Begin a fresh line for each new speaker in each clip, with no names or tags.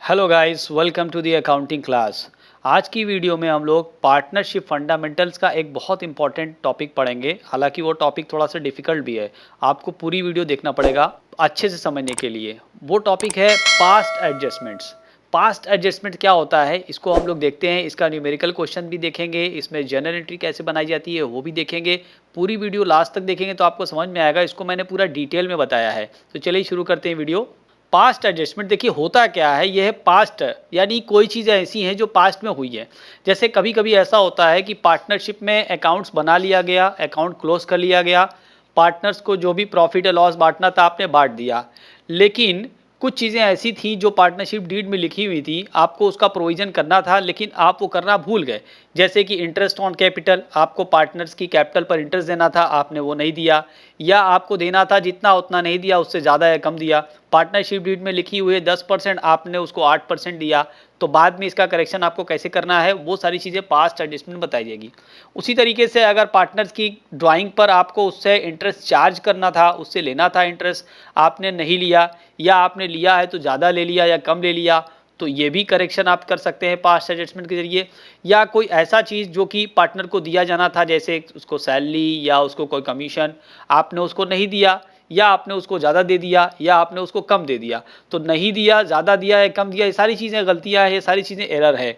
Hello guys, welcome to the accounting class. आज की video में हम लोग पार्टनरशिप फंडामेंटल्स का एक बहुत इंपॉर्टेंट टॉपिक पढ़ेंगे। हालांकि वो टॉपिक थोड़ा सा डिफिकल्ट भी है, आपको पूरी वीडियो देखना पड़ेगा अच्छे से समझने के लिए। वो टॉपिक है पास्ट एडजस्टमेंट्स। पास्ट एडजस्टमेंट क्या होता है इसको हम लोग देखते हैं। इसका न्यूमेरिकल क्वेश्चन भी देखेंगे, इसमें जर्नल एंट्री कैसे बनाई जाती है वो भी देखेंगे। पूरी वीडियो लास्ट तक देखेंगे तो आपको समझ में आएगा। इसको मैंने पूरा डिटेल में बताया है। तो चलिए शुरू करते हैं वीडियो। पास्ट एडजस्टमेंट देखिए होता क्या है, यह है पास्ट, यानी कोई चीज़ें ऐसी हैं जो पास्ट में हुई है। जैसे कभी कभी ऐसा होता है कि पार्टनरशिप में अकाउंट्स बना लिया गया, अकाउंट क्लोज कर लिया गया, पार्टनर्स को जो भी प्रॉफिट या लॉस बांटना था आपने बांट दिया। लेकिन कुछ चीज़ें ऐसी थी जो पार्टनरशिप डीड में लिखी हुई थी, आपको उसका प्रोविज़न करना था लेकिन आप वो करना भूल गए। जैसे कि इंटरेस्ट ऑन कैपिटल, आपको पार्टनर्स की कैपिटल पर इंटरेस्ट देना था, आपने वो नहीं दिया, या आपको देना था जितना उतना नहीं दिया, उससे ज़्यादा या कम दिया। पार्टनरशिप डीड में लिखी हुई है 10%, आपने उसको 8% दिया। तो बाद में इसका करेक्शन आपको कैसे करना है वो सारी चीज़ें पास्ट एडजस्टमेंट बताई जाएगी। उसी तरीके से अगर पार्टनर्स की ड्राइंग पर आपको उससे इंटरेस्ट चार्ज करना था, उससे लेना था इंटरेस्ट, आपने नहीं लिया, या आपने लिया है तो ज़्यादा ले लिया या कम ले लिया, तो ये भी करेक्शन आप कर सकते हैं पास्ट एडजस्टमेंट के जरिए। या कोई ऐसा चीज़ जो कि पार्टनर को दिया जाना था, जैसे उसको सैलरी या उसको कोई कमीशन, आपने उसको नहीं दिया, या आपने उसको ज़्यादा दे दिया या आपने उसको कम दे दिया। तो नहीं दिया, ज़्यादा दिया या कम दिया, ये सारी चीज़ें गलतियाँ हैं, ये सारी चीज़ें एरर है।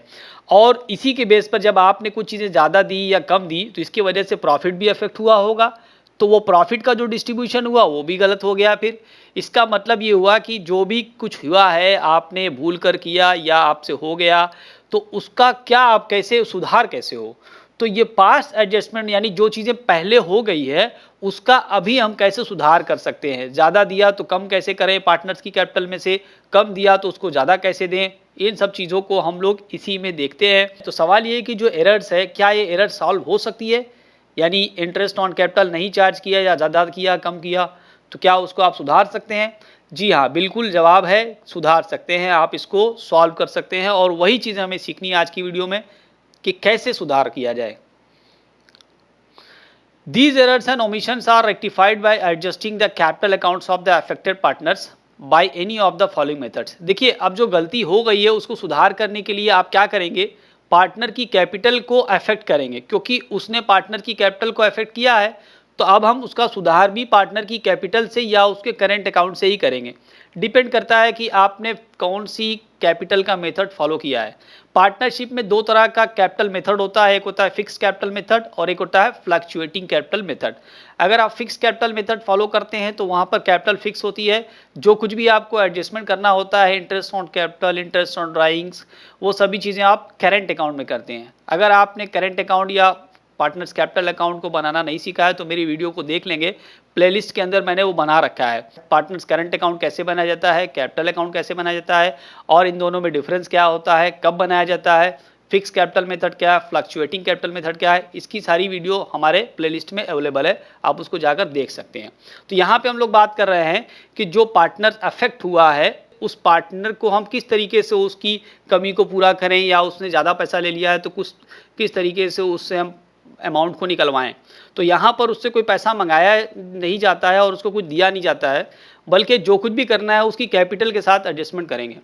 और इसी के बेस पर जब आपने कुछ चीज़ें ज़्यादा दी या कम दी तो इसकी वजह से प्रॉफिट भी अफेक्ट हुआ होगा। तो वो प्रॉफिट का जो डिस्ट्रीब्यूशन हुआ वो भी गलत हो गया। फिर इसका मतलब ये हुआ कि जो भी कुछ हुआ है आपने भूल कर किया या आपसे हो गया, तो उसका क्या आप कैसे सुधार कैसे हो। तो ये पास्ट एडजस्टमेंट यानी जो चीज़ें पहले हो गई है उसका अभी हम कैसे सुधार कर सकते हैं। ज़्यादा दिया तो कम कैसे करें, पार्टनर्स की कैपिटल में से कम दिया तो उसको ज़्यादा कैसे दें, इन सब चीज़ों को हम लोग इसी में देखते हैं। तो सवाल ये है कि जो एरर्स है क्या ये एरर सॉल्व हो सकती है, यानी इंटरेस्ट ऑन कैपिटल नहीं चार्ज किया या ज़्यादा किया कम किया, तो क्या उसको आप सुधार सकते हैं। जी हाँ, बिल्कुल जवाब है सुधार सकते हैं, आप इसको सॉल्व कर सकते हैं। और वही चीज़ हमें सीखनी है आज की वीडियो में कि कैसे सुधार किया जाए। These errors and omissions are rectified by adjusting the capital accounts of the affected partners by any of the following methods। देखिए अब जो गलती हो गई है उसको सुधार करने के लिए आप क्या करेंगे, पार्टनर की कैपिटल को अफेक्ट करेंगे, क्योंकि उसने पार्टनर की कैपिटल को अफेक्ट किया है। तो अब हम उसका सुधार भी पार्टनर की कैपिटल से या उसके करेंट अकाउंट से ही करेंगे। डिपेंड करता है कि आपने कौन सी कैपिटल का मेथड फॉलो किया है। पार्टनरशिप में दो तरह का कैपिटल मेथड होता है, एक होता है फिक्स कैपिटल मेथड और एक होता है फ्लक्चुएटिंग कैपिटल मेथड। अगर आप फिक्स कैपिटल मेथड फॉलो करते हैं तो वहाँ पर कैपिटल फिक्स होती है, जो कुछ भी आपको एडजस्टमेंट करना होता है, interest on capital, interest on drawings, वो सभी चीज़ें आप करेंट अकाउंट में करते हैं। अगर आपने करेंट अकाउंट या पार्टनर्स कैपिटल अकाउंट को बनाना नहीं सीखा है तो मेरी वीडियो को देख लेंगे, प्लेलिस्ट के अंदर मैंने वो बना रखा है। पार्टनर्स करंट अकाउंट कैसे बनाया जाता है, कैपिटल अकाउंट कैसे बनाया जाता है, और इन दोनों में डिफरेंस क्या होता है, कब बनाया जाता है, फिक्स कैपिटल मेथड क्या है, फ्लक्चुएटिंग कैपिटल मेथड क्या है, इसकी सारी वीडियो हमारे प्लेलिस्ट में अवेलेबल है, आप उसको जाकर देख सकते हैं। तो यहाँ पे हम लोग बात कर रहे हैं कि जो पार्टनर अफेक्ट हुआ है उस पार्टनर को हम किस तरीके से उसकी कमी को पूरा करें, या उसने ज़्यादा पैसा ले लिया है तो कुछ किस तरीके से उससे हम अमाउंट को निकलवाएं। तो यहाँ पर उससे कोई पैसा मंगाया नहीं जाता है और उसको कुछ दिया नहीं जाता है, बल्कि जो कुछ भी करना है उसकी कैपिटल के साथ एडजस्टमेंट करेंगे।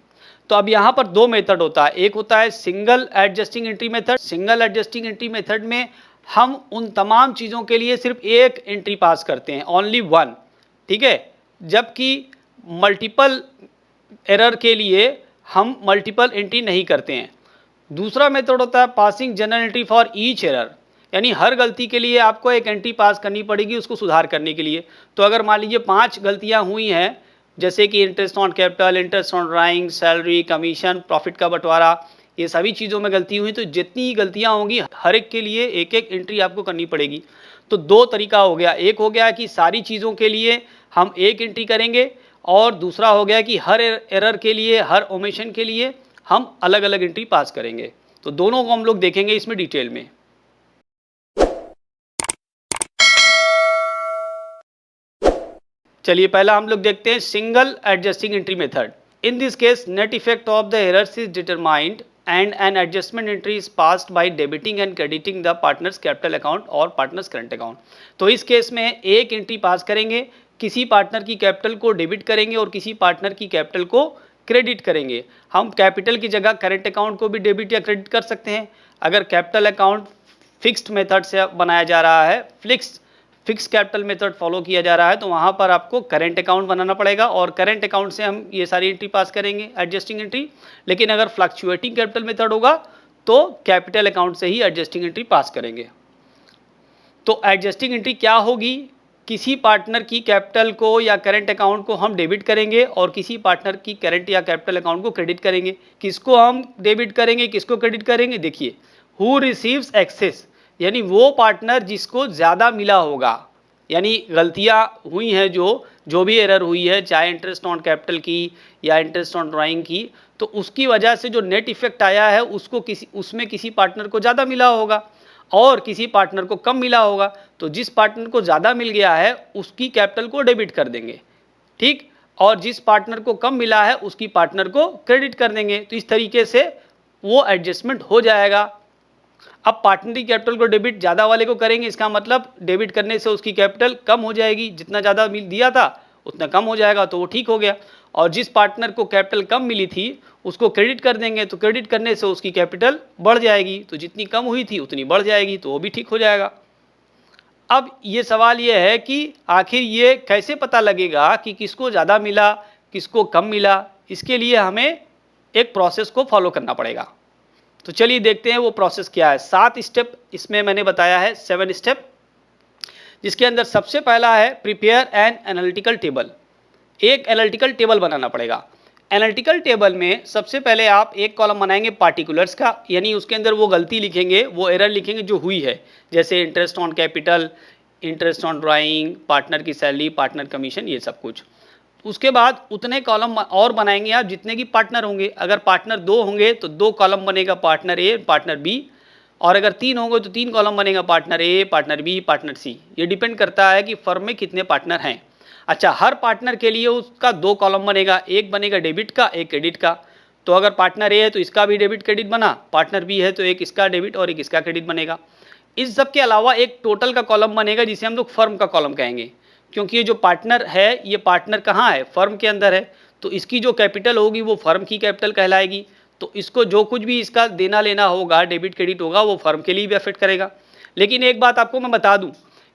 तो अब यहाँ पर दो मेथड होता है, एक होता है single adjusting entry method. Single adjusting entry method में हम उन तमाम चीज़ों के लिए सिर्फ एक एंट्री पास करते हैं, ओनली वन, ठीक है। जबकि मल्टीपल एरर के लिए हम मल्टीपल एंट्री नहीं करते हैं। दूसरा मेथड होता है passing general entry for each error, यानी हर गलती के लिए आपको एक एंट्री पास करनी पड़ेगी उसको सुधार करने के लिए। तो अगर मान लीजिए 5 गलतियां हुई हैं, जैसे कि interest on capital, interest on drawing, salary, commission, profit का बंटवारा, ये सभी चीज़ों में गलती हुई, तो जितनी गलतियां होंगी हर एक के लिए एक एक एंट्री आपको करनी पड़ेगी। तो दो तरीका हो गया, एक हो गया कि सारी चीज़ों के लिए हम एक एंट्री करेंगे, और दूसरा हो गया कि हर एरर के लिए, हर ओमिशन के लिए हम अलग अलग एंट्री पास करेंगे। तो दोनों को हम लोग देखेंगे इसमें डिटेल में। चलिए पहला हम लोग देखते हैं single adjusting entry method. In this case net effect of the errors is determined and an adjustment entry is passed by debiting and crediting the partners capital account और पार्टनर्स करंट अकाउंट। तो इस case में एक entry pass करेंगे, किसी partner की capital को debit करेंगे और किसी पार्टनर की कैपिटल को क्रेडिट करेंगे। हम कैपिटल की जगह करेंट अकाउंट को भी डेबिट या क्रेडिट कर सकते हैं। अगर कैपिटल अकाउंट फिक्स्ड मेथड से बनाया जा रहा है, फिक्स कैपिटल मेथड फॉलो किया जा रहा है, तो वहाँ पर आपको करेंट अकाउंट बनाना पड़ेगा और करेंट अकाउंट से हम ये सारी एंट्री पास करेंगे, एडजस्टिंग एंट्री। लेकिन अगर फ्लक्चुएटिंग कैपिटल मेथड होगा तो कैपिटल अकाउंट से ही एडजस्टिंग एंट्री पास करेंगे। तो एडजस्टिंग एंट्री क्या होगी? किसी पार्टनर की कैपिटल को या करेंट अकाउंट को हम डेबिट करेंगे और किसी पार्टनर की करेंट या कैपिटल अकाउंट को क्रेडिट करेंगे। किसको हम डेबिट करेंगे, किसको क्रेडिट करेंगे? देखिए, हु रिसीव्स एक्सेस, यानी वो पार्टनर जिसको ज़्यादा मिला होगा, यानी गलतियाँ हुई हैं, जो भी एरर हुई है, चाहे इंटरेस्ट ऑन कैपिटल की या इंटरेस्ट ऑन ड्राइंग की, तो उसकी वजह से जो नेट इफेक्ट आया है उसमें किसी पार्टनर को ज़्यादा मिला होगा और किसी पार्टनर को कम मिला होगा। तो जिस पार्टनर को ज़्यादा मिल गया है उसकी कैपिटल को डेबिट कर देंगे, ठीक, और जिस पार्टनर को कम मिला है उसकी पार्टनर को क्रेडिट कर देंगे। तो इस तरीके से वो एडजस्टमेंट हो जाएगा। अब पार्टनर की कैपिटल को डेबिट ज़्यादा वाले को करेंगे, इसका मतलब डेबिट करने से उसकी कैपिटल कम हो जाएगी, जितना ज़्यादा दिया था उतना कम हो जाएगा, तो वो ठीक हो गया। और जिस पार्टनर को कैपिटल कम मिली थी उसको क्रेडिट कर देंगे, तो क्रेडिट करने से उसकी कैपिटल बढ़ जाएगी, तो जितनी कम हुई थी उतनी बढ़ जाएगी, तो वो भी ठीक हो जाएगा। अब ये सवाल ये है कि आखिर ये कैसे पता लगेगा कि किसको ज़्यादा मिला, किसको कम मिला? इसके लिए हमें एक प्रोसेस को फॉलो करना पड़ेगा। तो चलिए देखते हैं वो प्रोसेस क्या है। 7 स्टेप इसमें मैंने बताया है, 7 स्टेप, जिसके अंदर सबसे पहला है प्रिपेयर एन एनालिटिकल टेबल। एक एनालिटिकल टेबल बनाना पड़ेगा। एनालिटिकल टेबल में सबसे पहले आप एक कॉलम बनाएंगे पार्टिकुलर्स का, यानी उसके अंदर वो गलती लिखेंगे, वो एरर लिखेंगे जो हुई है, जैसे interest on capital, interest on drawing, partner की सैलरी, पार्टनर कमीशन, ये सब कुछ। उसके बाद उतने कॉलम और बनाएंगे आप जितने की पार्टनर होंगे। अगर पार्टनर 2 होंगे तो 2 कॉलम बनेगा पार्टनर ए, पार्टनर बी, और अगर 3 होंगे तो 3 कॉलम बनेगा पार्टनर ए, पार्टनर बी, पार्टनर सी। ये डिपेंड करता है कि फर्म में कितने पार्टनर हैं। अच्छा, हर पार्टनर के लिए उसका 2 कॉलम बनेगा, एक बनेगा डेबिट का, एक क्रेडिट का। तो अगर पार्टनर ए है तो इसका भी डेबिट क्रेडिट बना, पार्टनर बी है तो एक इसका डेबिट और एक इसका क्रेडिट बनेगा। इस सब के अलावा एक टोटल का कॉलम बनेगा जिसे हम लोग फर्म का कॉलम कहेंगे, क्योंकि ये जो पार्टनर है ये पार्टनर कहाँ है? फर्म के अंदर है, तो इसकी जो कैपिटल होगी वो फर्म की कैपिटल कहलाएगी। तो इसको जो कुछ भी इसका देना लेना होगा, डेबिट क्रेडिट होगा, वो फर्म के लिए भी अफेक्ट करेगा। लेकिन एक बात आपको मैं बता दूं,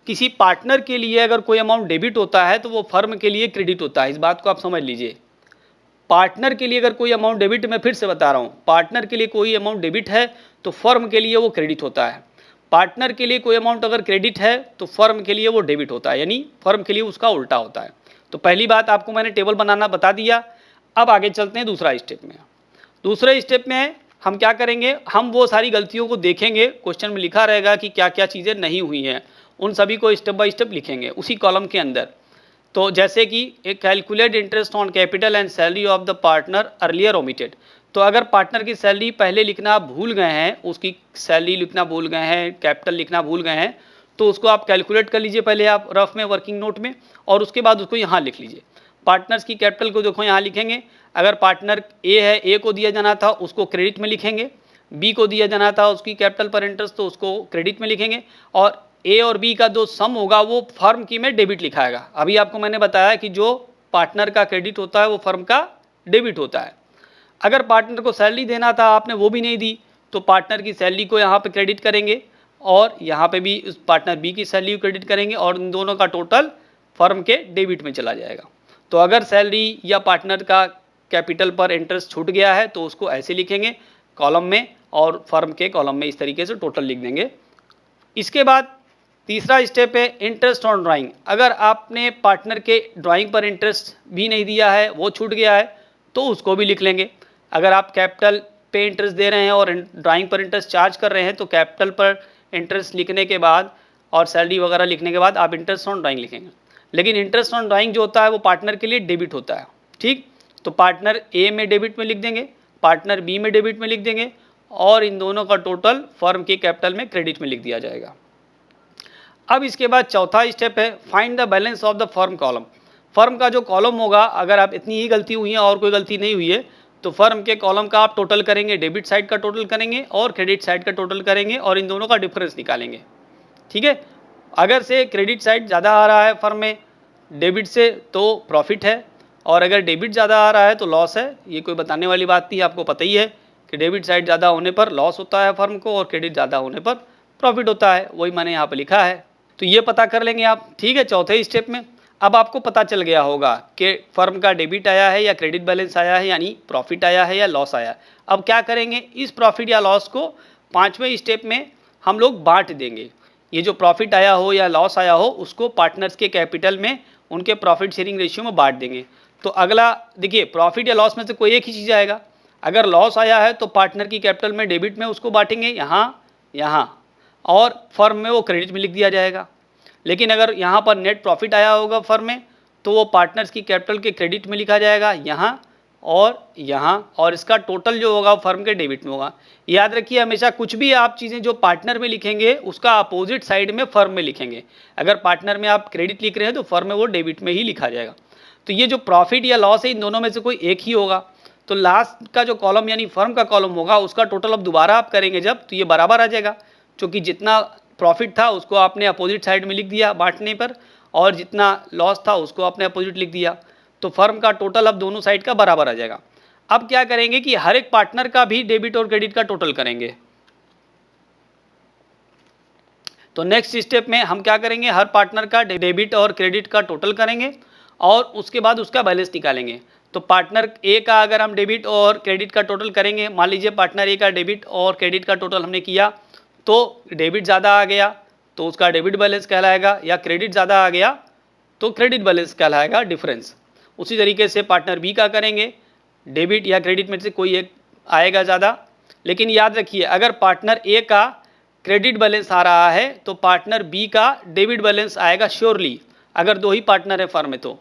किसी पार्टनर के लिए अगर कोई अमाउंट डेबिट होता है तो वो फर्म के लिए क्रेडिट होता है, इस बात को आप समझ लीजिए। पार्टनर के लिए अगर कोई अमाउंट डेबिट, मैं फिर से बता रहा हूँ, पार्टनर के लिए कोई अमाउंट डेबिट है तो फर्म के लिए वो क्रेडिट होता है। पार्टनर के लिए कोई अमाउंट अगर क्रेडिट है तो फर्म के लिए वो डेबिट होता है, यानी फर्म के लिए उसका उल्टा होता है। तो पहली बात आपको मैंने टेबल बनाना बता दिया। अब आगे चलते हैं दूसरा स्टेप में। दूसरे स्टेप में हम क्या करेंगे? हम वो सारी गलतियों को देखेंगे, क्वेश्चन में लिखा रहेगा कि क्या क्या चीज़ें नहीं हुई हैं, उन सभी को स्टेप बाय स्टेप लिखेंगे उसी कॉलम के अंदर। तो जैसे कि एक calculate interest on capital and salary of the partner earlier omitted. तो अगर पार्टनर की सैलरी पहले लिखना भूल गए हैं, उसकी सैलरी लिखना भूल गए हैं, कैपिटल लिखना भूल गए हैं, तो उसको आप कैलकुलेट कर लीजिए पहले आप रफ में, वर्किंग नोट में, और उसके बाद उसको यहाँ लिख लीजिए। पार्टनर्स की कैपिटल को देखो यहाँ लिखेंगे। अगर पार्टनर ए है, ए को दिया जाना था उसको क्रेडिट में लिखेंगे, बी को दिया जाना था उसकी कैपिटल पर इंटरेस्ट तो उसको क्रेडिट में लिखेंगे, और ए और बी का जो सम होगा वो फर्म की में डेबिट लिखाएगा। अभी आपको मैंने बताया कि जो पार्टनर का क्रेडिट होता है वो फर्म का डेबिट होता है। अगर पार्टनर को सैलरी देना था, आपने वो भी नहीं दी, तो पार्टनर की सैलरी को यहाँ पे क्रेडिट करेंगे और यहाँ पे भी उस पार्टनर बी की सैलरी को क्रेडिट करेंगे और इन दोनों का टोटल फर्म के डेबिट में चला जाएगा। तो अगर सैलरी या पार्टनर का कैपिटल पर इंटरेस्ट छूट गया है तो उसको ऐसे लिखेंगे कॉलम में, और फर्म के कॉलम में इस तरीके से टोटल लिख देंगे। इसके बाद तीसरा स्टेप है इंटरेस्ट ऑन ड्राइंग। अगर आपने पार्टनर के ड्राइंग पर इंटरेस्ट भी नहीं दिया है, वो छूट गया है, तो उसको भी लिख लेंगे। अगर आप कैपिटल पे इंटरेस्ट दे रहे हैं और ड्राइंग पर इंटरेस्ट चार्ज कर रहे हैं तो कैपिटल पर इंटरेस्ट लिखने के बाद और सैलरी वगैरह लिखने के बाद आप इंटरेस्ट ऑन ड्राइंग लिखेंगे। लेकिन इंटरेस्ट ऑन ड्राइंग जो होता है वो पार्टनर के लिए डेबिट होता है, ठीक। तो पार्टनर ए में डेबिट में लिख देंगे, पार्टनर बी में डेबिट में लिख देंगे, और इन दोनों का टोटल फर्म की कैपिटल में क्रेडिट में लिख दिया जाएगा। अब इसके बाद चौथा स्टेप है find the balance of the firm column. Firm का जो कॉलम होगा, अगर आप इतनी ही गलती हुई है और कोई गलती नहीं हुई है, तो फर्म के कॉलम का आप टोटल करेंगे, डेबिट साइड का टोटल करेंगे और क्रेडिट साइड का टोटल करेंगे और इन दोनों का डिफरेंस निकालेंगे, ठीक है। अगर से क्रेडिट साइड ज़्यादा आ रहा है फर्म में डेबिट से तो प्रॉफिट है, और अगर डेबिट ज़्यादा आ रहा है तो लॉस है। ये कोई बताने वाली बात नहीं, आपको पता ही है कि डेबिट साइड ज़्यादा होने पर लॉस होता है फर्म को और क्रेडिट ज़्यादा होने पर प्रॉफिट होता है, वही मैंने यहाँ पर लिखा है। तो ये पता कर लेंगे आप, ठीक है। चौथे स्टेप में अब आपको पता चल गया होगा कि फर्म का डेबिट आया है या क्रेडिट बैलेंस आया है, यानी प्रॉफिट आया है या लॉस आया है। अब क्या करेंगे, इस प्रॉफिट या लॉस को पाँचवें स्टेप में हम लोग बांट देंगे। ये जो प्रॉफिट आया हो या लॉस आया हो उसको पार्टनर्स के कैपिटल में उनके प्रॉफिट शेयरिंग रेशियो में बांट देंगे। तो अगला देखिए, प्रॉफिट या लॉस में से कोई एक ही चीज़ आएगा। अगर लॉस आया है तो पार्टनर की कैपिटल में डेबिट में उसको बांटेंगे यहाँ, और फर्म में वो क्रेडिट में लिख दिया जाएगा। लेकिन अगर यहाँ पर नेट प्रॉफिट आया होगा फर्म में तो वो पार्टनर्स की कैपिटल के क्रेडिट में लिखा जाएगा यहाँ, और इसका टोटल जो होगा फर्म के डेबिट में होगा। याद रखिए, हमेशा कुछ भी आप चीज़ें जो पार्टनर में लिखेंगे उसका अपोजिट साइड में फर्म में लिखेंगे। अगर पार्टनर में आप क्रेडिट लिख रहे हैं तो फर्म में वो डेबिट में ही लिखा जाएगा। तो ये जो प्रॉफिट या लॉस है इन दोनों में से कोई एक ही होगा। तो लास्ट का जो कॉलम यानी फर्म का कॉलम होगा उसका टोटल अब दोबारा आप करेंगे जब, तो ये बराबर आ जाएगा, क्योंकि जितना प्रॉफिट था उसको आपने अपोजिट साइड में लिख दिया बांटने पर, और जितना लॉस था उसको आपने अपोजिट लिख दिया। तो फर्म का टोटल अब दोनों साइड का बराबर आ जाएगा। अब क्या करेंगे कि हर एक पार्टनर का भी डेबिट और क्रेडिट का टोटल करेंगे। तो नेक्स्ट स्टेप में हम क्या करेंगे, हर पार्टनर का डेबिट और क्रेडिट का टोटल करेंगे और उसके बाद उसका बैलेंस निकालेंगे। तो पार्टनर ए का अगर हम डेबिट और क्रेडिट का टोटल करेंगे, मान लीजिए पार्टनर ए का डेबिट और क्रेडिट का टोटल हमने किया तो डेबिट ज़्यादा आ गया तो उसका डेबिट बैलेंस कहलाएगा, या क्रेडिट ज़्यादा आ गया तो क्रेडिट बैलेंस कहलाएगा, डिफरेंस। उसी तरीके से पार्टनर बी का करेंगे, डेबिट या क्रेडिट में से कोई एक आएगा ज़्यादा। लेकिन याद रखिए, अगर पार्टनर ए का क्रेडिट बैलेंस आ रहा है तो पार्टनर बी का डेबिट बैलेंस आएगा श्योरली, अगर दो ही पार्टनर है फर्म में। तो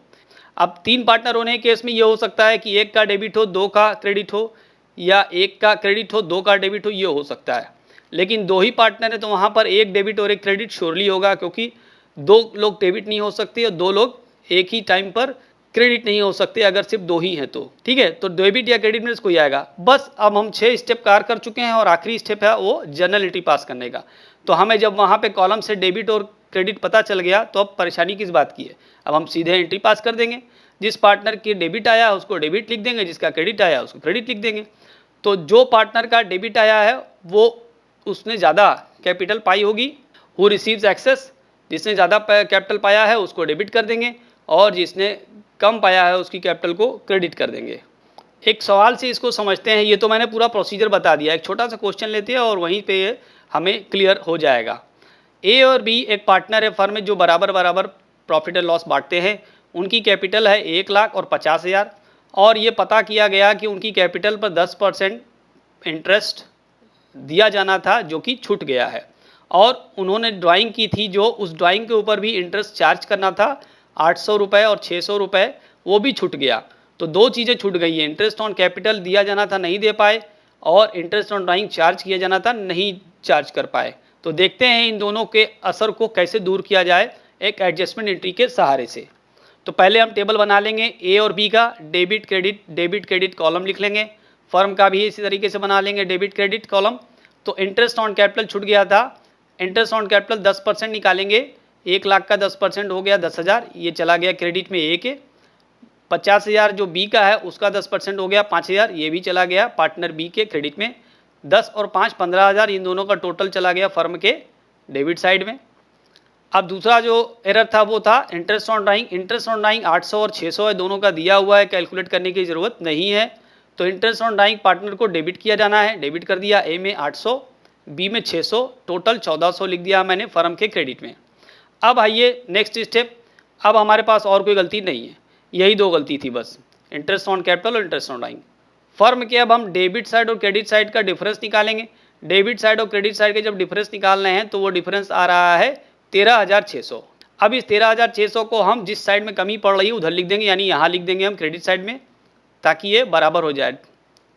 अब तीन पार्टनर होने के केस में ये हो सकता है कि एक का डेबिट हो दो का क्रेडिट हो, या एक का क्रेडिट हो दो का डेबिट हो, ये हो सकता है। लेकिन दो ही पार्टनर है तो वहाँ पर एक डेबिट और एक क्रेडिट श्योरली होगा, क्योंकि दो लोग डेबिट नहीं हो सकते और दो लोग एक ही टाइम पर क्रेडिट नहीं हो सकते अगर सिर्फ दो ही हैं तो, ठीक है। तो डेबिट या क्रेडिट में से कोई आएगा। बस अब हम 6 स्टेप कार कर चुके हैं और आखिरी स्टेप है वो जनरल एंट्री पास करने का। तो हमें जब वहाँ पे कॉलम से डेबिट और क्रेडिट पता चल गया तो अब परेशानी किस बात की है, अब हम सीधे एंट्री पास कर देंगे। जिस पार्टनर की डेबिट आया उसको डेबिट लिख देंगे, जिसका क्रेडिट आया उसको क्रेडिट लिख देंगे। तो जो पार्टनर का डेबिट आया है वो उसने ज़्यादा कैपिटल पाई होगी, हु रिसीव्स एक्सेस, जिसने ज़्यादा कैपिटल पाया है उसको डेबिट कर देंगे, और जिसने कम पाया है उसकी कैपिटल को क्रेडिट कर देंगे। एक सवाल से इसको समझते हैं, ये तो मैंने पूरा प्रोसीजर बता दिया। एक छोटा सा क्वेश्चन लेते हैं और वहीं पे हमें क्लियर हो जाएगा। ए और बी एक पार्टनर है फर्म में जो बराबर बराबर प्रॉफिट एंड लॉस बांटते हैं। उनकी कैपिटल है 1,00,000 और 50,000, और ये पता किया गया कि उनकी कैपिटल पर 10% इंटरेस्ट दिया जाना था जो कि छूट गया है, और उन्होंने ड्राइंग की थी जो उस ड्राइंग के ऊपर भी इंटरेस्ट चार्ज करना था 800 रुपये और 600 रुपये, वो भी छूट गया। तो दो चीज़ें छूट गई हैं, इंटरेस्ट ऑन कैपिटल दिया जाना था नहीं दे पाए, और इंटरेस्ट ऑन ड्राइंग चार्ज किया जाना था नहीं चार्ज कर पाए। तो देखते हैं इन दोनों के असर को कैसे दूर किया जाए एक एडजस्टमेंट एंट्री के सहारे से। तो पहले हम टेबल बना लेंगे ए और बी का, डेबिट क्रेडिट कॉलम लिख लेंगे। फर्म का भी इसी तरीके से बना लेंगे डेबिट क्रेडिट कॉलम। तो इंटरेस्ट ऑन कैपिटल छूट गया था, इंटरेस्ट ऑन कैपिटल 10% निकालेंगे, 1,00,000 का 10% हो गया 10,000, ये चला गया क्रेडिट में ए के। 50,000 जो बी का है उसका 10% हो गया 5,000, ये भी चला गया पार्टनर बी के क्रेडिट में। 10 और 5 15,000, इन दोनों का टोटल चला गया फर्म के डेबिट साइड में। अब दूसरा जो एरर था वो था इंटरेस्ट ऑन ड्राइंग 800 और 600 है, दोनों का दिया हुआ है, कैलकुलेट करने की ज़रूरत नहीं है। तो इंटरेस्ट ऑन ड्राइंग पार्टनर को डेबिट किया जाना है, डेबिट कर दिया, ए में 800 बी में 600, टोटल 1400 लिख दिया मैंने फर्म के क्रेडिट में। अब आइए नेक्स्ट स्टेप, अब हमारे पास और कोई गलती नहीं है, यही दो गलती थी बस, इंटरेस्ट ऑन कैपिटल और इंटरेस्ट ऑन ड्राइंग। फर्म के अब हम डेबिट साइड और क्रेडिट साइड का डिफरेंस निकालेंगे। डेबिट साइड और क्रेडिट साइड के जब डिफरेंस निकालने हैं तो वो डिफरेंस आ रहा है 13,600। अब इस 13,600 को हम जिस साइड में कमी पड़ रही है उधर लिख देंगे, यानी यहाँ लिख देंगे हम क्रेडिट साइड में, ताकि ये बराबर हो जाए,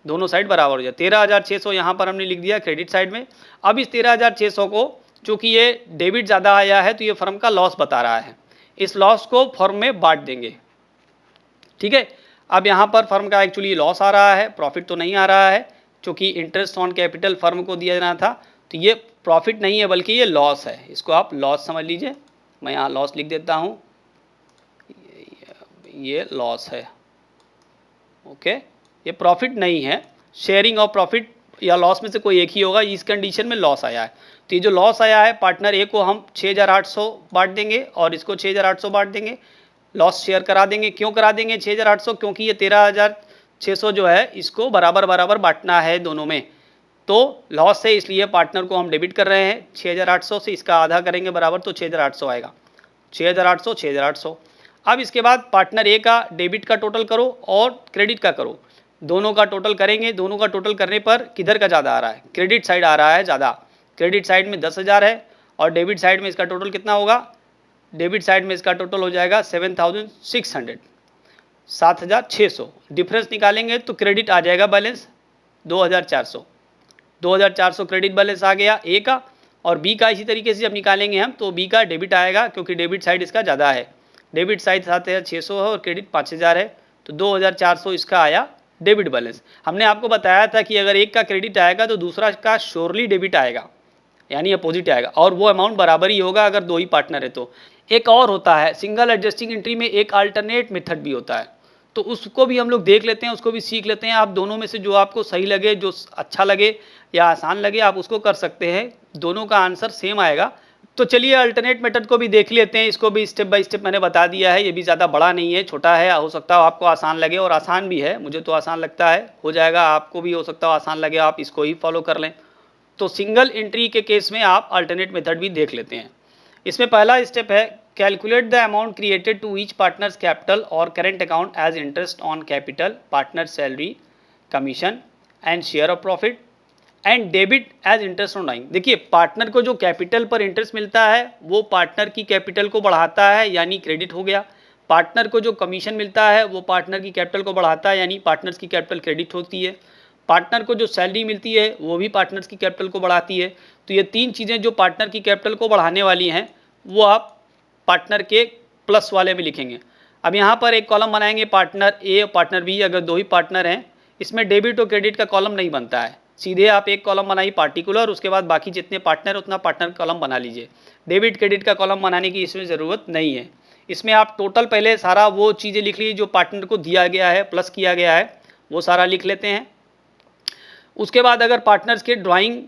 दोनों साइड बराबर हो जाए। 13,600 यहाँ पर हमने लिख दिया क्रेडिट साइड में। अब इस 13,600 को, चूँकि ये डेबिट ज़्यादा आया है तो ये फर्म का लॉस बता रहा है, इस लॉस को फर्म में बांट देंगे, ठीक है। अब यहाँ पर फर्म का एक्चुअली लॉस आ रहा है, प्रॉफिट तो नहीं आ रहा है, क्योंकि इंटरेस्ट ऑन कैपिटल फर्म को दिया जाना था, तो ये प्रॉफिट नहीं है बल्कि ये लॉस है, इसको आप लॉस समझ लीजिए। मैं यहाँ लॉस लिख देता हूँ, ये लॉस है, ओके, ये प्रॉफिट नहीं है, शेयरिंग ऑफ प्रॉफिट या लॉस में से कोई एक ही होगा। इस कंडीशन में लॉस आया है, तो ये जो लॉस आया है पार्टनर ए को हम 6800 बांट देंगे और इसको 6800 बांट देंगे, लॉस शेयर करा देंगे। क्यों करा देंगे 6800? क्योंकि ये 13600 जो है इसको बराबर बराबर बांटना है दोनों में, तो लॉस है इसलिए पार्टनर को हम डेबिट कर रहे हैं 6800 से, इसका आधा करेंगे बराबर तो 6800 आएगा, 6800 6800। अब इसके बाद पार्टनर ए का डेबिट का टोटल करो और क्रेडिट का करो, दोनों का टोटल करेंगे। दोनों का टोटल करने पर किधर का ज़्यादा आ रहा है? क्रेडिट साइड आ रहा है ज़्यादा, क्रेडिट साइड में 10,000 है और डेबिट साइड में इसका टोटल कितना होगा? डेबिट साइड में इसका टोटल हो जाएगा 7,600, 7,600। डिफरेंस निकालेंगे तो क्रेडिट आ जाएगा बैलेंस 2,400, 2,400 क्रेडिट बैलेंस आ गया ए का। और बी का इसी तरीके से जब निकालेंगे हम तो बी का डेबिट आएगा, क्योंकि डेबिट साइड इसका ज़्यादा है, डेबिट साइड 7,600 है और क्रेडिट 5,000 है, तो 2,400 इसका आया डेबिट बैलेंस। हमने आपको बताया था कि अगर एक का क्रेडिट आएगा तो दूसरा का श्योरली डेबिट आएगा, यानी अपोजिट आएगा, और वो अमाउंट बराबर ही होगा अगर दो ही पार्टनर है तो। एक और होता है सिंगल एडजस्टिंग एंट्री में एक अल्टरनेट मेथड भी होता है, तो उसको भी हम लोग देख लेते हैं, उसको भी सीख लेते हैं। आप दोनों में से जो आपको सही लगे, जो अच्छा लगे या आसान लगे, आप उसको कर सकते हैं, दोनों का आंसर सेम आएगा। तो चलिए अल्टरनेट मेथड को भी देख लेते हैं, इसको भी स्टेप बाय स्टेप मैंने बता दिया है, ये भी ज़्यादा बड़ा नहीं है, छोटा है, हो सकता है आपको आसान लगे, और आसान भी है, मुझे तो आसान लगता है, हो जाएगा, आपको भी हो सकता है आसान लगे, आप इसको ही फॉलो कर लें। तो सिंगल एंट्री के केस में आप अल्टरनेट मेथड भी देख लेते हैं। इसमें पहला स्टेप है calculate the amount created to each partner's capital और current account as interest on capital, partner salary, commission and share of profit and debit as interest on drawing. देखिए पार्टनर को जो कैपिटल पर इंटरेस्ट मिलता है वो partner की capital को बढ़ाता है, यानी क्रेडिट हो गया। पार्टनर को जो कमीशन मिलता है वो पार्टनर की कैपिटल को बढ़ाता है, यानी पार्टनर्स की कैपिटल क्रेडिट होती है। पार्टनर को जो सैलरी मिलती है वो भी पार्टनर्स की कैपिटल को बढ़ाती है। तो ये तीन चीज़ें जो पार्टनर की कैपिटल को बढ़ाने वाली हैं वो आप पार्टनर के प्लस वाले में लिखेंगे। अब यहाँ पर एक कॉलम बनाएंगे पार्टनर ए और पार्टनर बी, अगर दो ही पार्टनर हैं, इसमें डेबिट और क्रेडिट का कॉलम नहीं बनता है, सीधे आप एक कॉलम बनाइए पार्टिकुलर, उसके बाद बाकी जितने पार्टनर उतना पार्टनर कॉलम बना लीजिए। डेबिट क्रेडिट का कॉलम बनाने की इसमें ज़रूरत नहीं है। इसमें आप टोटल पहले सारा वो चीज़ें लिख लीजिए जो पार्टनर को दिया गया है, प्लस किया गया है, वो सारा लिख लेते हैं। उसके बाद अगर पार्टनर्स के ड्राइंग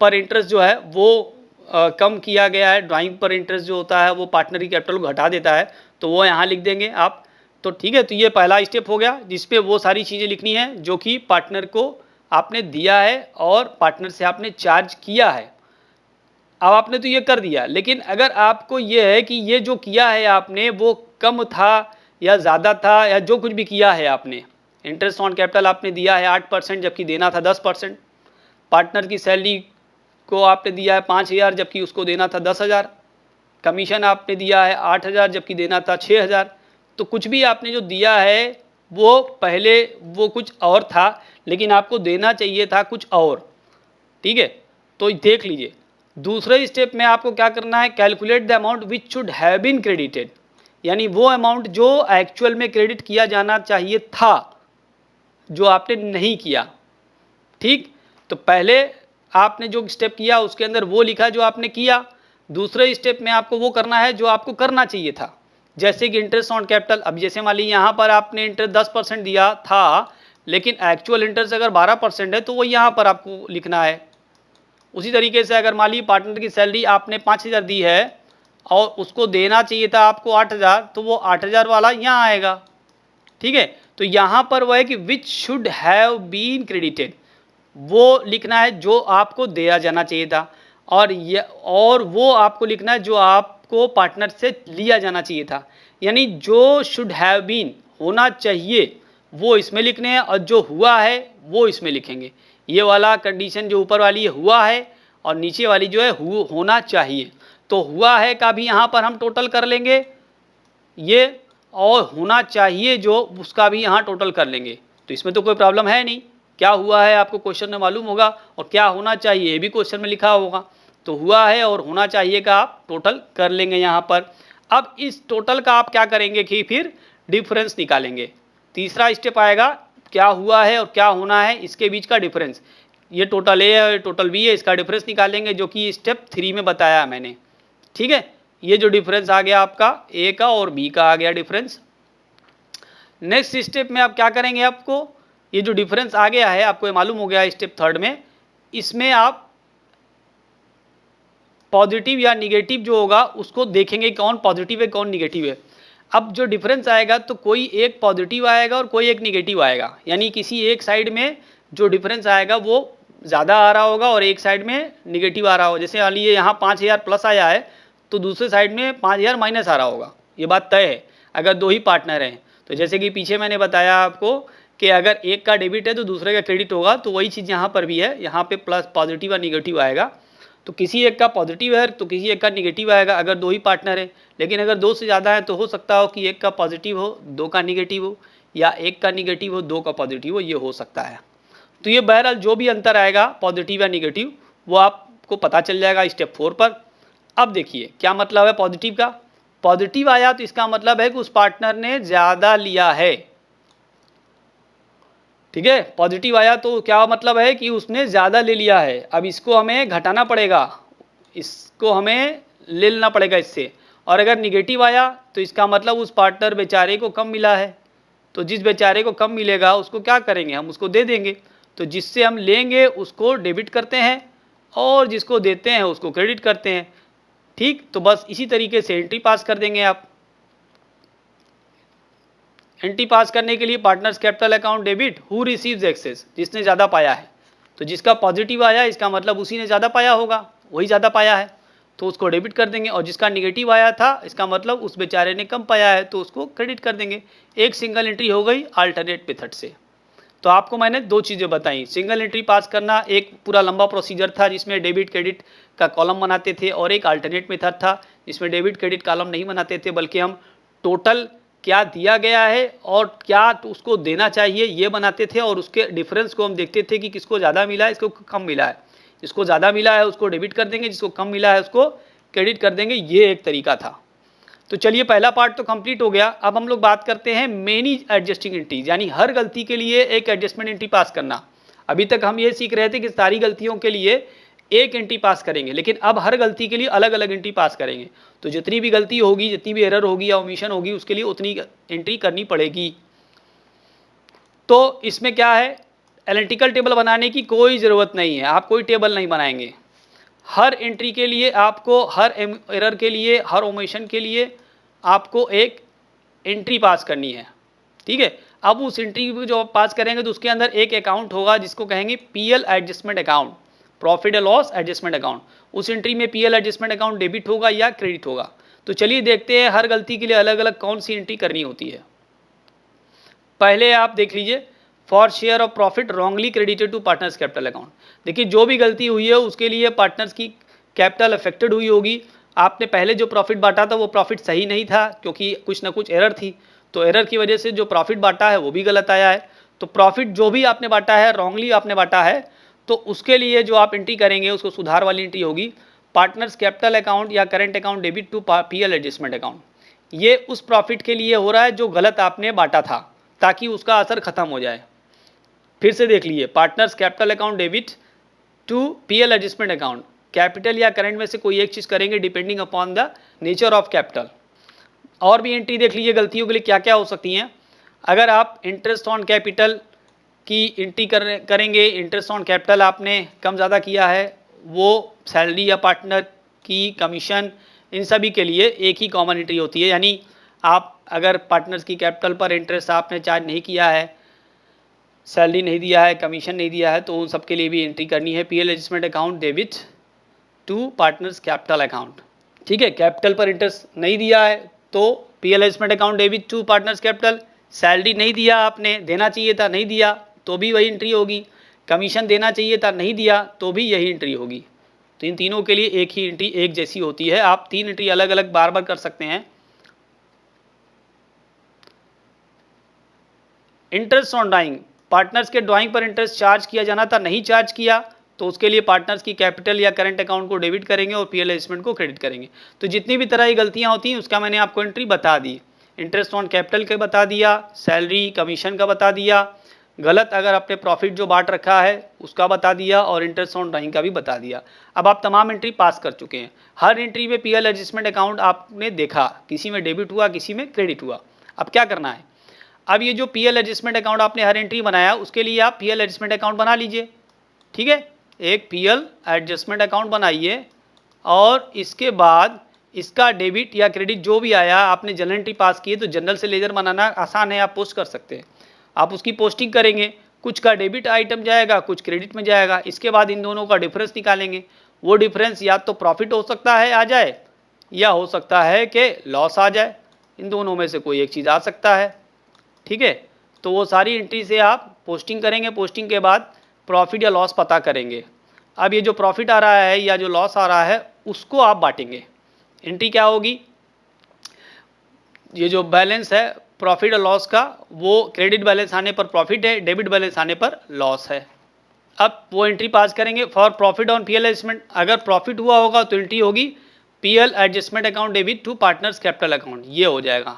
पर इंटरेस्ट जो है वो कम किया गया है, ड्राइंग पर इंटरेस्ट जो होता है वो पार्टनर की कैपिटल को घटा देता है, तो वो यहाँ लिख देंगे आप। तो ठीक है, तो ये पहला स्टेप हो गया जिसपे वो सारी चीज़ें लिखनी है जो कि पार्टनर को आपने दिया है और पार्टनर से आपने चार्ज किया है। अब आपने तो ये कर दिया, लेकिन अगर आपको ये है कि ये जो किया है आपने वो कम था या ज़्यादा था या जो कुछ भी किया है आपने, इंटरेस्ट ऑन कैपिटल आपने दिया है 8% जबकि देना था 10%, पार्टनर की सैलरी को आपने दिया है 5,000 जबकि उसको देना था 10,000, कमीशन आपने दिया है 8,000 जबकि देना था 6,000, तो कुछ भी आपने जो दिया है वो पहले वो कुछ और था लेकिन आपको देना चाहिए था कुछ और। ठीक है, तो देख लीजिए दूसरे स्टेप में आपको क्या करना है, calculate the amount which should have been credited, यानी वो अमाउंट जो एक्चुअल में क्रेडिट किया जाना चाहिए था जो आपने नहीं किया। ठीक, तो पहले आपने जो स्टेप किया उसके अंदर वो लिखा जो आपने किया, दूसरे स्टेप में आपको वो करना है जो आपको करना चाहिए था, जैसे कि इंटरेस्ट ऑन कैपिटल। अब जैसे मान लीजिए यहाँ पर आपने इंटरेस्ट 10% दिया था लेकिन एक्चुअल इंटरेस्ट अगर 12% है तो वो यहाँ पर आपको लिखना है। उसी तरीके से अगर मान लीजिए पार्टनर की सैलरी आपने 5,000 दी है और उसको देना चाहिए था आपको 8,000, तो वो 8,000 वाला यहाँ आएगा। ठीक है, तो यहाँ पर वो है कि which should have been credited, वो लिखना है जो आपको दिया जाना चाहिए था, और वो आपको लिखना है जो आपको पार्टनर से लिया जाना चाहिए था, यानी जो शुड हैव बीन होना चाहिए वो इसमें लिखने हैं और जो हुआ है वो इसमें लिखेंगे। ये वाला कंडीशन जो ऊपर वाली हुआ है और नीचे वाली जो है होना चाहिए, तो हुआ है का भी यहाँ पर हम टोटल कर लेंगे ये, और होना चाहिए जो उसका भी यहाँ टोटल कर लेंगे। तो इसमें तो कोई प्रॉब्लम है नहीं, क्या हुआ है आपको क्वेश्चन में मालूम होगा और क्या होना चाहिए ये भी क्वेश्चन में लिखा होगा, तो हुआ है और होना चाहिए का आप टोटल कर लेंगे यहाँ पर। अब इस टोटल का आप क्या करेंगे कि फिर डिफरेंस निकालेंगे। तीसरा स्टेप आएगा क्या हुआ है और क्या होना है इसके बीच का डिफरेंस, ये टोटल ए है टोटल बी है, इसका डिफरेंस निकालेंगे जो कि स्टेप 3 में बताया मैंने। ठीक है, ये जो डिफरेंस आ गया आपका ए का और बी का आ गया डिफरेंस। नेक्स्ट स्टेप में आप क्या करेंगे, आपको ये जो डिफरेंस आ गया है आपको ये मालूम हो गया है स्टेप थर्ड में, इसमें आप पॉजिटिव या निगेटिव जो होगा उसको देखेंगे कौन पॉजिटिव है कौन निगेटिव है। अब जो डिफरेंस आएगा तो कोई एक पॉजिटिव आएगा और कोई एक निगेटिव आएगा, यानी किसी एक साइड में जो डिफरेंस आएगा वो ज़्यादा आ रहा होगा और एक साइड में निगेटिव आ रहा होगा। जैसे मान लीजिए यहाँ 5000 प्लस आया है तो दूसरे साइड में 5000 माइनस आ रहा होगा, ये बात तय है अगर दो ही पार्टनर हैं। तो जैसे कि पीछे मैंने बताया आपको कि अगर एक का डेबिट है तो दूसरे का क्रेडिट होगा, तो वही चीज़ यहाँ पर भी है, यहाँ पे प्लस पॉजिटिव और निगेटिव आएगा। तो किसी एक का पॉजिटिव है तो किसी एक का निगेटिव आएगा अगर दो ही पार्टनर है। लेकिन अगर दो से ज़्यादा है तो हो सकता हो कि एक का पॉजिटिव हो दो का निगेटिव हो, या एक का निगेटिव हो दो का पॉजिटिव हो, ये हो सकता है। तो ये बहरहाल जो भी अंतर आएगा पॉजिटिव या निगेटिव वो आपको पता चल जाएगा स्टेप 4 पर। अब देखिए क्या मतलब है पॉजिटिव का। पॉजिटिव आया तो इसका मतलब है कि उस पार्टनर ने ज़्यादा लिया है, ठीक है। पॉजिटिव आया तो क्या मतलब है कि उसने ज़्यादा ले लिया है। अब इसको हमें घटाना पड़ेगा, इसको हमें ले लेना पड़ेगा इससे। और अगर निगेटिव आया तो इसका मतलब उस पार्टनर बेचारे को कम मिला है। तो जिस बेचारे को कम मिलेगा उसको क्या करेंगे, हम उसको दे देंगे। तो जिससे हम लेंगे उसको डेबिट करते हैं और जिसको देते हैं उसको क्रेडिट करते हैं, ठीक। तो बस इसी तरीके से एंट्री पास कर देंगे आप। एंट्री पास करने के लिए partners capital account debit who receives excess, जिसने ज़्यादा पाया है। तो जिसका पॉजिटिव आया इसका मतलब उसी ने ज़्यादा पाया होगा, वही ज़्यादा पाया है तो उसको डेबिट कर देंगे। और जिसका निगेटिव आया था इसका मतलब उस बेचारे ने कम पाया है तो उसको क्रेडिट कर देंगे। एक सिंगल एंट्री हो गई अल्टरनेट मेथड से। तो आपको मैंने दो चीज़ें बताई, सिंगल एंट्री पास करना एक पूरा लंबा प्रोसीजर था जिसमें डेबिट क्रेडिट का कॉलम बनाते थे, और एक अल्टरनेट मेथड था जिसमें डेबिट क्रेडिट कॉलम नहीं बनाते थे बल्कि हम टोटल क्या दिया गया है और क्या उसको देना चाहिए ये बनाते थे, और उसके डिफरेंस को हम देखते थे कि किसको ज़्यादा मिला है इसको कम मिला है। जिसको ज़्यादा मिला है उसको डेबिट कर देंगे, जिसको कम मिला है उसको क्रेडिट कर देंगे, ये एक तरीका था। तो चलिए पहला पार्ट तो कंप्लीट हो गया। अब हम लोग बात करते हैं मेनी एडजस्टिंग एंट्रीज, यानी हर गलती के लिए एक एडजस्टमेंट एंट्री पास करना। अभी तक हम ये सीख रहे थे कि सारी गलतियों के लिए एक एंट्री पास करेंगे, लेकिन अब हर गलती के लिए अलग अलग एंट्री पास करेंगे। तो जितनी भी गलती होगी, जितनी भी एरर होगी या ओमिशन होगी, उसके लिए उतनी एंट्री करनी पड़ेगी। तो इसमें क्या है, एनालिटिकल टेबल बनाने की कोई ज़रूरत नहीं है, आप कोई टेबल नहीं बनाएंगे। हर एंट्री के लिए आपको, हर एरर के लिए, हर ओमिशन के लिए आपको एक एंट्री पास करनी है, ठीक है। अब उस एंट्री को जो आप पास करेंगे तो उसके अंदर एक अकाउंट होगा जिसको कहेंगे PL adjustment account, profit and loss adjustment account. उस एंट्री में पीएल एडजस्टमेंट अकाउंट डेबिट होगा या क्रेडिट होगा। तो चलिए देखते हैं हर गलती के लिए अलग अलग कौन सी एंट्री करनी होती है। पहले आप देख लीजिए, for share of profit wrongly credited to partners capital account. देखिए जो भी गलती हुई है उसके लिए पार्टनर्स की कैपिटल अफेक्टेड हुई होगी। आपने पहले जो प्रॉफिट बांटा था वो प्रॉफिट सही नहीं था क्योंकि कुछ ना कुछ एरर थी, तो एरर की वजह से जो प्रॉफिट बांटा है वो भी गलत आया है। तो प्रॉफिट जो भी आपने बांटा है, रॉन्गली आपने बांटा है, तो उसके लिए जो आप एंट्री करेंगे उसको सुधार वाली एंट्री होगी पार्टनर्स कैपिटल अकाउंट या current account debit to PL adjustment account. ये उस प्रॉफिट के लिए हो रहा है जो गलत आपने बांटा था, ताकि उसका असर खत्म हो जाए। फिर से देख लीजिए, partners capital account debit to PL adjustment account, capital या करंट में से कोई एक चीज़ करेंगे depending upon the nature of capital. और भी एंट्री देख लीजिए गलतियों के लिए क्या क्या हो सकती हैं। अगर आप इंटरेस्ट ऑन कैपिटल की एंट्री करेंगे, इंटरेस्ट ऑन कैपिटल आपने कम ज़्यादा किया है, वो सैलरी या पार्टनर की कमीशन, इन सभी के लिए एक ही कॉमन एंट्री होती है। यानी आप अगर पार्टनर्स की कैपिटल पर इंटरेस्ट आपने चार्ज नहीं किया है, सैलरी नहीं दिया है, कमीशन नहीं दिया है, तो उन सब के लिए भी एंट्री करनी है PL adjustment account debit to partners capital account, ठीक है। कैपिटल पर इंटरेस्ट नहीं दिया है तो PL adjustment account debit to partners capital. Salary नहीं दिया आपने, देना चाहिए था नहीं दिया तो भी वही एंट्री होगी। कमीशन देना चाहिए था नहीं दिया तो भी यही एंट्री होगी। तो इन तीनों के लिए एक ही एंट्री एक जैसी होती है। आप तीन एंट्री अलग अलग बार बार कर सकते हैं। इंटरेस्ट ऑन ड्राइंग, पार्टनर्स के ड्राइंग पर इंटरेस्ट चार्ज किया जाना था, नहीं चार्ज किया, तो उसके लिए पार्टनर्स की कैपिटल या करंट अकाउंट को डेबिट करेंगे और पीएल एडजस्टमेंट को क्रेडिट करेंगे। तो जितनी भी तरह की गलतियां होती हैं उसका मैंने आपको एंट्री बता दी। इंटरेस्ट ऑन कैपिटल का बता दिया, सैलरी कमीशन का बता दिया, गलत अगर आपने प्रॉफिट जो बांट रखा है उसका बता दिया, और इंटरेस्ट ऑन ड्राइंग का भी बता दिया। अब आप तमाम एंट्री पास कर चुके हैं। हर एंट्री में पीएल एडजस्टमेंट अकाउंट आपने देखा, किसी में डेबिट हुआ किसी में क्रेडिट हुआ। अब क्या करना है, अब ये जो पीएल एडजस्टमेंट अकाउंट आपने हर एंट्री बनाया उसके लिए आप पीएल एडजस्टमेंट अकाउंट बना लीजिए, ठीक है। एक पीएल एडजस्टमेंट अकाउंट बनाइए और इसके बाद इसका डेबिट या क्रेडिट जो भी आया, आपने जनरल एंट्री पास की है तो जनरल से लेजर बनाना आसान है, आप पोस्ट कर सकते हैं। आप उसकी पोस्टिंग करेंगे, कुछ का डेबिट आइटम जाएगा, कुछ क्रेडिट में जाएगा। इसके बाद इन दोनों का डिफरेंस निकालेंगे। वो डिफरेंस या तो प्रॉफिट हो सकता है आ जाए, या हो सकता है कि लॉस आ जाए। इन दोनों में से कोई एक चीज़ आ सकता है, ठीक है। तो वो सारी एंट्री से आप पोस्टिंग करेंगे, पोस्टिंग के बाद प्रॉफिट या लॉस पता करेंगे। अब ये जो प्रॉफिट आ रहा है या जो लॉस आ रहा है उसको आप बांटेंगे। एंट्री क्या होगी, ये जो बैलेंस है प्रॉफिट और लॉस का, वो क्रेडिट बैलेंस आने पर प्रॉफिट है, डेबिट बैलेंस आने पर लॉस है। अब वो एंट्री पास करेंगे for profit on PL adjustment. अगर प्रॉफिट हुआ होगा तो एंट्री होगी PL adjustment account debit to partners capital account, ये हो जाएगा।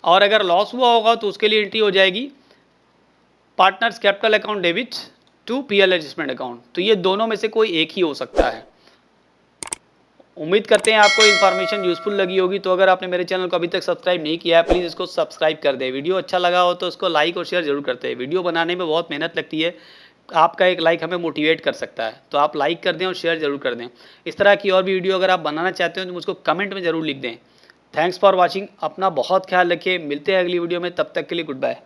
और अगर लॉस हुआ होगा तो उसके लिए एंट्री हो जाएगी partners capital account debit to PL adjustment account. तो ये दोनों में से कोई एक ही हो सकता है। उम्मीद करते हैं आपको इन्फॉर्मेशन यूजफुल लगी होगी। तो अगर आपने मेरे चैनल को अभी तक सब्सक्राइब नहीं किया है प्लीज़ इसको सब्सक्राइब कर दें। वीडियो अच्छा लगा हो तो इसको लाइक और शेयर जरूर करते हैं। वीडियो बनाने में बहुत मेहनत लगती है, आपका एक लाइक हमें मोटिवेट कर सकता है, तो आप लाइक कर दें और शेयर जरूर कर दें। इस तरह की और भी वीडियो अगर आप बनाना चाहते हो तो मुझको कमेंट में ज़रूर लिख दें। Thanks for watching. अपना बहुत ख्याल रखिए, मिलते हैं अगली वीडियो में, तब तक के लिए गुड बाय।